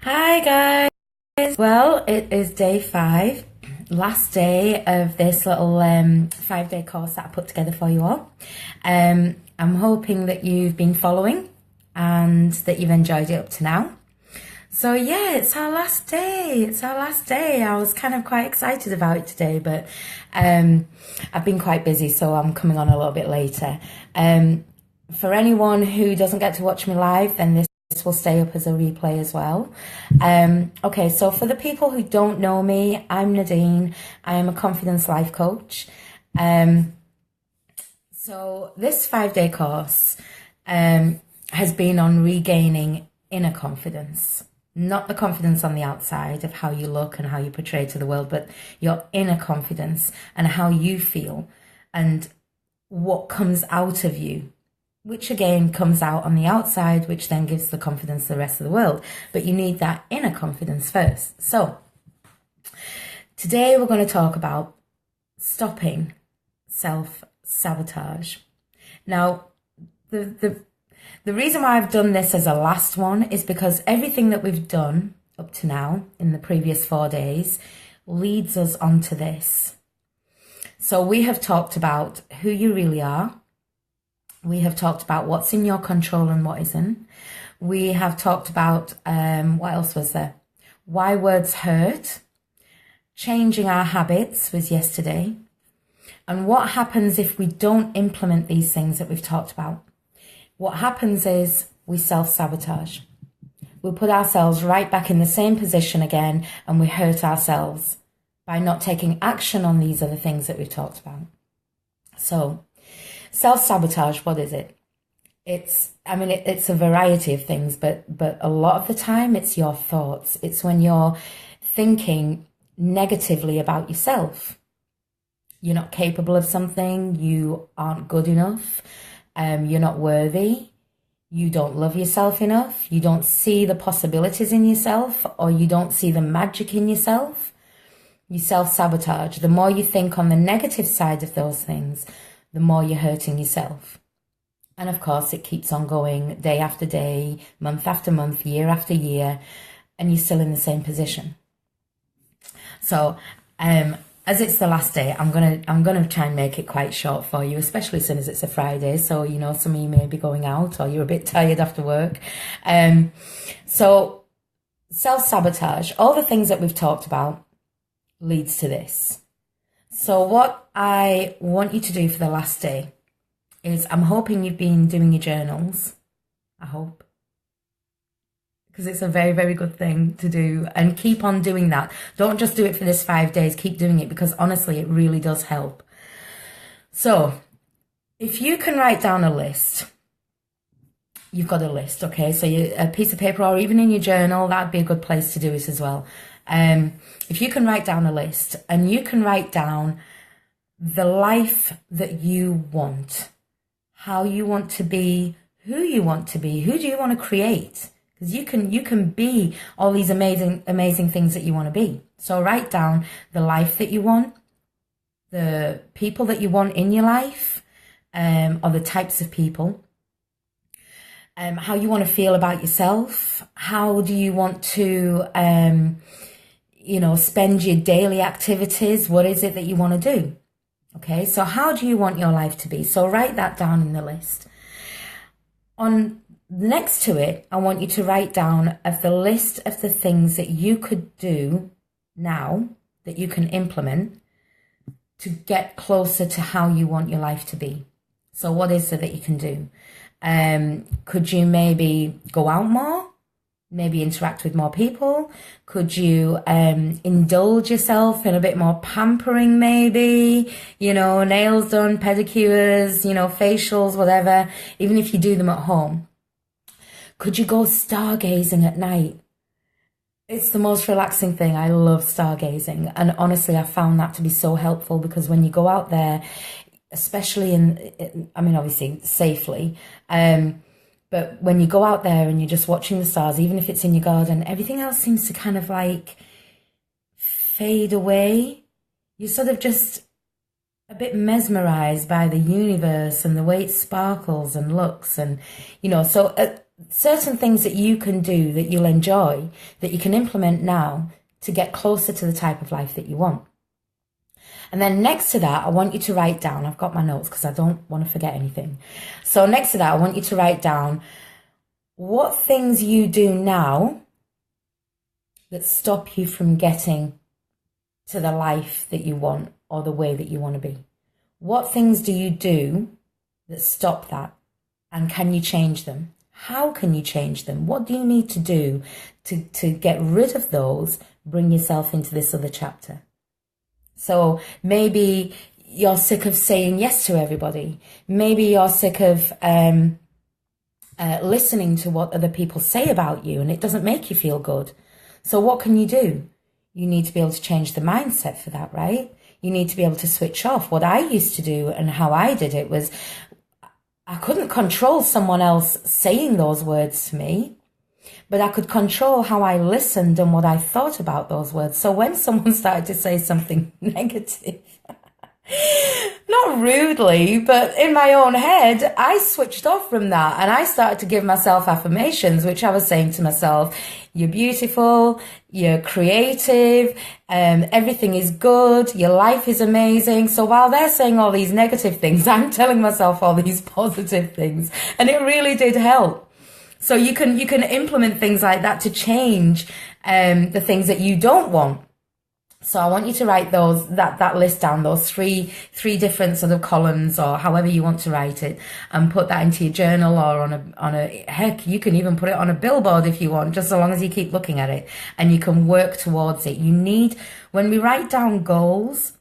Hi guys. Well, it is day 5, last day of this little 5-day course that I put together for you all. I'm hoping that you've been following and that you've enjoyed it up to now. So yeah, it's our last day. It's our last day. I was kind of quite excited about it today, but I've been quite busy, so I'm coming on a little bit later. For anyone who doesn't get to watch me live, then this will stay up as a replay as well. Okay, so for the people who don't know me, I'm Nadine. I am a confidence life coach. So this 5-day course has been on regaining inner confidence. Not the confidence on the outside of how you look and how you portray to the world, but your inner confidence and how you feel and what comes out of you, which again comes out on the outside, which then gives the confidence to the rest of the world. But you need that inner confidence first. So today we're going to talk about stopping self-sabotage. Now, the reason why I've done this as a last one is because everything that we've done up to now in the previous 4 days leads us onto this. So we have talked about who you really are. We have talked about what's in your control and what isn't. We have talked about, what else was there? Why words hurt. Changing our habits was yesterday. And what happens if we don't implement these things that we've talked about? What happens is we self-sabotage. We put ourselves right back in the same position again, and we hurt ourselves by not taking action on these other things that we've talked about. So, self-sabotage, what is it? It's a variety of things, but a lot of the time it's your thoughts. It's when you're thinking negatively about yourself. You're not capable of something, you aren't good enough, you're not worthy, you don't love yourself enough, you don't see the possibilities in yourself, or you don't see the magic in yourself. You self-sabotage. The more you think on the negative side of those things, the more you're hurting yourself. And of course, it keeps on going day after day, month after month, year after year, and you're still in the same position. So, as it's the last day, I'm gonna try and make it quite short for you, especially as soon as it's a Friday. So, you know, some of you may be going out or you're a bit tired after work. So self-sabotage, all the things that we've talked about leads to this. So what I want you to do for the last day is, I'm hoping you've been doing your journals. I hope. Because it's a very, very good thing to do, and keep on doing that. Don't just do it for this 5 days, keep doing it, because honestly, it really does help. So if you can write down a list, you've got a list, okay? So a piece of paper, or even in your journal, that'd be a good place to do it as well. If you can write down a list, and you can write down the life that you want, how you want to be, who you want to be, who do you want to create? Because you can be all these amazing things that you want to be. So write down the life that you want, the people that you want in your life, or the types of people, how you want to feel about yourself, how do you want to spend your daily activities, what is it that you want to do? Okay, so how do you want your life to be? So write that down in the list. On next to it, I want you to write down the list of the things that you could do now, that you can implement to get closer to how you want your life to be. So what is it that you can do? Could you maybe go out more? Maybe interact with more people? Could you indulge yourself in a bit more pampering maybe? Nails done, pedicures, facials, whatever, even if you do them at home. Could you go stargazing at night? It's the most relaxing thing. I love stargazing. And honestly, I found that to be so helpful, because when you go out there, especially obviously safely, but when you go out there and you're just watching the stars, even if it's in your garden, everything else seems to kind of like fade away. You're sort of just a bit mesmerized by the universe and the way it sparkles and looks. And, so certain things that you can do that you'll enjoy, that you can implement now to get closer to the type of life that you want. And then next to that, I want you to write down, I've got my notes because I don't want to forget anything. So next to that, I want you to write down what things you do now that stop you from getting to the life that you want or the way that you want to be. What things do you do that stop that? And can you change them? How can you change them? What do you need to do to get rid of those, bring yourself into this other chapter? So maybe you're sick of saying yes to everybody. Maybe you're sick of listening to what other people say about you and it doesn't make you feel good. So what can you do? You need to be able to change the mindset for that, right? You need to be able to switch off. What I used to do and how I did it was I couldn't control someone else saying those words to me, but I could control how I listened and what I thought about those words. So when someone started to say something negative, not rudely, but in my own head, I switched off from that and I started to give myself affirmations, which I was saying to myself, you're beautiful, you're creative, everything is good, your life is amazing. So while they're saying all these negative things, I'm telling myself all these positive things, and it really did help. So you can implement things like that to change the things that you don't want. So I want you to write that list down, those three different sort of columns, or however you want to write it, and put that into your journal or on a heck, you can even put it on a billboard if you want, just so long as you keep looking at it and you can work towards it. When we write down goals,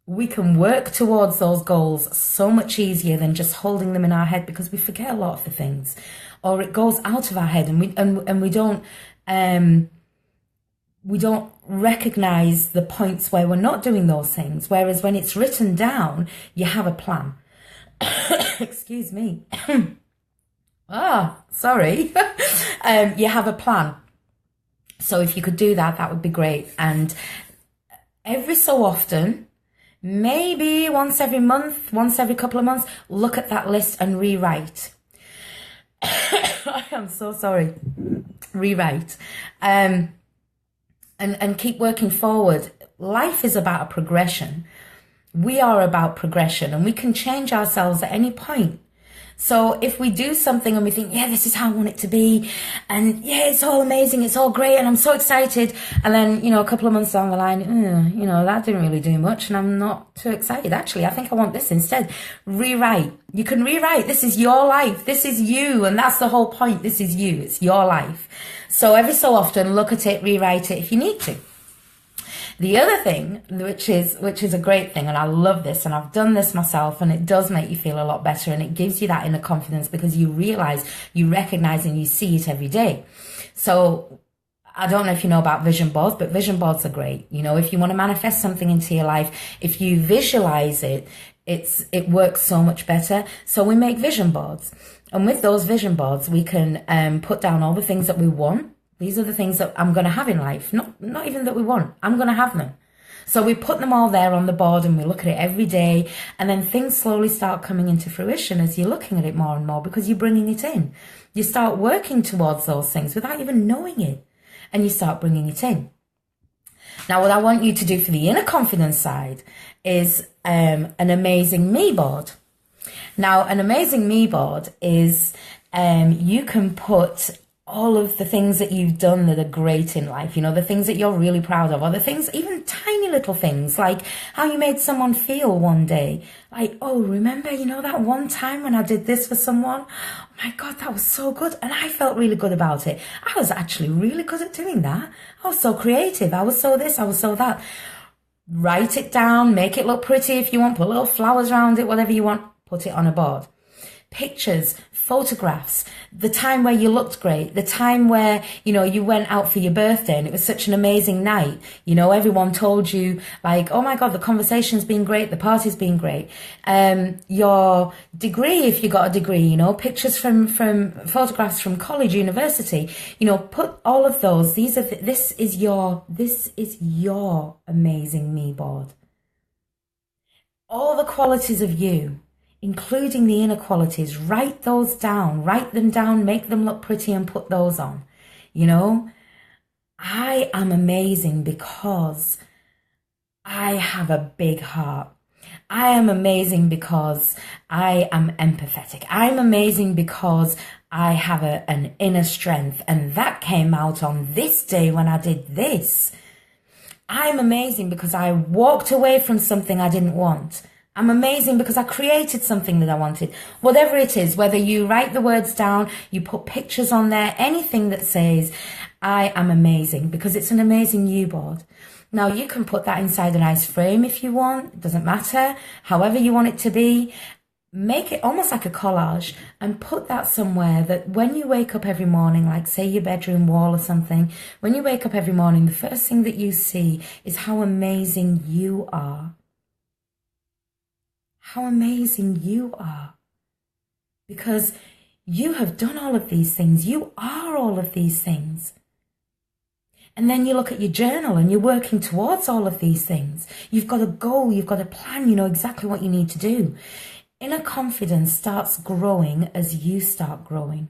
we can work towards those goals so much easier than just holding them in our head, because we forget a lot of the things, or it goes out of our head and we don't recognize the points where we're not doing those things. Whereas when it's written down, you have a plan. Excuse me. Sorry. You have a plan. So if you could do that, that would be great. And every so often, maybe once every month, once every couple of months, look at that list and rewrite. I'm so sorry. Rewrite. And keep working forward. Life is about a progression. We are about progression, and we can change ourselves at any point. So if we do something and we think, yeah, this is how I want it to be, and yeah, it's all amazing, it's all great, and I'm so excited, and then, a couple of months down the line, that didn't really do much, and I'm not too excited. Actually, I think I want this instead. Rewrite. You can rewrite. This is your life. This is you, and that's the whole point. This is you. It's your life. So every so often, look at it, rewrite it if you need to. The other thing, which is a great thing, and I love this, and I've done this myself, and it does make you feel a lot better, and it gives you that inner confidence because you realize, you recognize, and you see it every day. So I don't know if you know about vision boards, but vision boards are great. If you want to manifest something into your life, if you visualize it, it works so much better. So we make vision boards. And with those vision boards, we can put down all the things that we want. These are the things that I'm going to have in life. Not even that we want. I'm going to have them. So we put them all there on the board and we look at it every day. And then things slowly start coming into fruition as you're looking at it more and more because you're bringing it in. You start working towards those things without even knowing it. And you start bringing it in. Now, what I want you to do for the inner confidence side is an amazing me board. Now, an amazing me board is you can put all of the things that you've done that are great in life, the things that you're really proud of, or the things, even tiny little things, like how you made someone feel one day. Like, oh, remember, that one time when I did this for someone? Oh my God, that was so good. And I felt really good about it. I was actually really good at doing that. I was so creative. I was so this, I was so that. Write it down, make it look pretty if you want, put little flowers around it, whatever you want, put it on a board. Pictures, photographs, the time where you looked great, the time where, you went out for your birthday and it was such an amazing night. Everyone told you like, oh my God, the conversation's been great, the party's been great. Your degree, if you got a degree, pictures from photographs from college, university, put all of those. This is your amazing me board. All the qualities of you including the inequalities. Write those down, write them down, make them look pretty and put those on. You know, I am amazing because I have a big heart. I am amazing because I am empathetic. I'm amazing because I have an inner strength, and that came out on this day when I did this. I'm amazing because I walked away from something I didn't want. I'm amazing because I created something that I wanted. Whatever it is, whether you write the words down, you put pictures on there, anything that says, I am amazing, because it's an amazing you board. Now, you can put that inside a nice frame if you want. It doesn't matter. However you want it to be. Make it almost like a collage and put that somewhere that when you wake up every morning, like say your bedroom wall or something, when you wake up every morning, the first thing that you see is how amazing you are. How amazing you are. Because you have done all of these things. You are all of these things. And then you look at your journal and you're working towards all of these things. You've got a goal, you've got a plan, you know exactly what you need to do. Inner confidence starts growing as you start growing.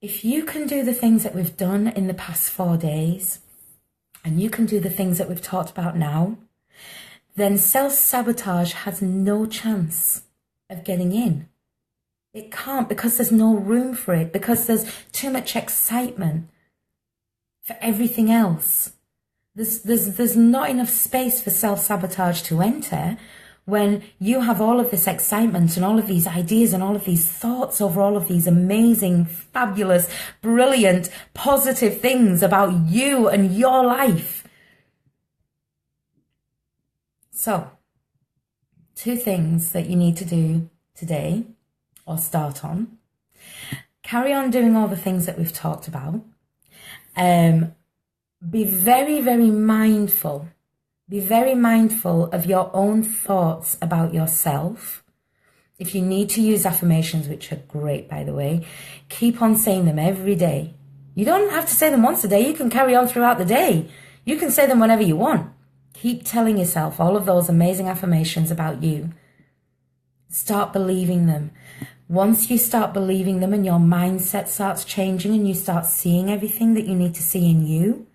If you can do the things that we've done in the past 4 days, and you can do the things that we've talked about now, then self-sabotage has no chance of getting in. It can't, because there's no room for it, because there's too much excitement for everything else. There's not enough space for self-sabotage to enter when you have all of this excitement and all of these ideas and all of these thoughts over all of these amazing, fabulous, brilliant, positive things about you and your life. So, 2 things that you need to do today, or start on. Carry on doing all the things that we've talked about. Be very, very mindful. Be very mindful of your own thoughts about yourself. If you need to use affirmations, which are great, by the way, keep on saying them every day. You don't have to say them once a day. You can carry on throughout the day. You can say them whenever you want. Keep telling yourself all of those amazing affirmations about you. Start believing them. Once you start believing them and your mindset starts changing and you start seeing everything that you need to see in you,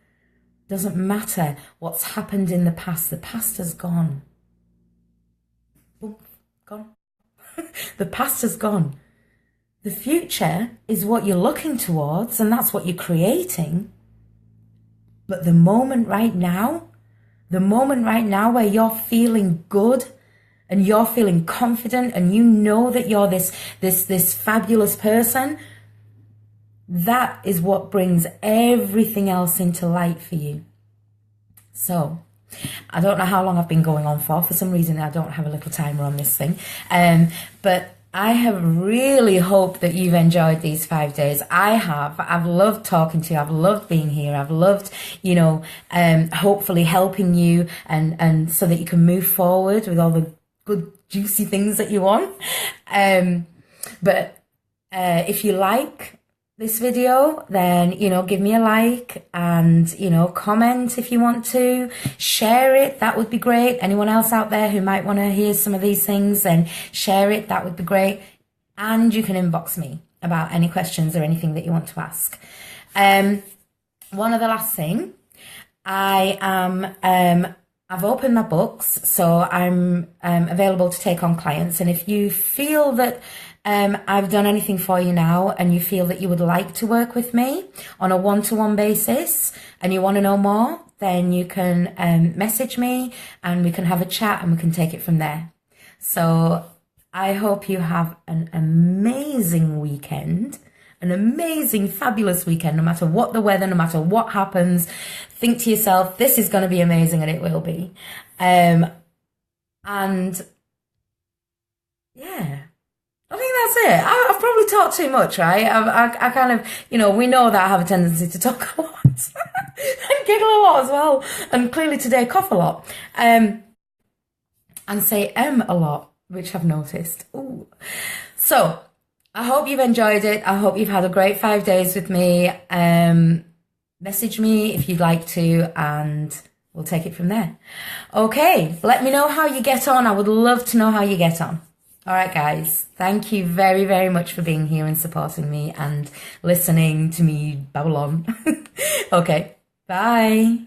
doesn't matter what's happened in the past has gone. Boom, gone. The past has gone. The future is what you're looking towards, and that's what you're creating. But the moment right now where you're feeling good and you're feeling confident and you know that you're this fabulous person, that is what brings everything else into light for you. So, I don't know how long I've been going on for. For some reason, I don't have a little timer on this thing. But I have really hoped that you've enjoyed these 5 days. I have. I've loved talking to you. I've loved being here. I've loved, hopefully helping you and so that you can move forward with all the good, juicy things that you want. But if you like this video, then, give me a like and, comment if you want to. Share it. That would be great. Anyone else out there who might want to hear some of these things, then share it. That would be great. And you can inbox me about any questions or anything that you want to ask. One other last thing. I've opened my books, so I'm available to take on clients. And if you feel that I've done anything for you now and you feel that you would like to work with me on a one-to-one basis and you want to know more, then you can message me and we can have a chat and we can take it from there. So I hope you have an amazing weekend, an amazing, fabulous weekend, no matter what the weather, no matter what happens. Think to yourself, this is going to be amazing, and it will be. And yeah. I think that's it. I've probably talked too much, right? I kind of, we know that I have a tendency to talk a lot and giggle a lot as well. And clearly today cough a lot. And say a lot, which I've noticed. Ooh. So I hope you've enjoyed it. I hope you've had a great 5 days with me. Message me if you'd like to, and we'll take it from there. Okay, let me know how you get on. I would love to know how you get on. All right, guys. Thank you very, very much for being here and supporting me and listening to me babble on. Okay. Bye.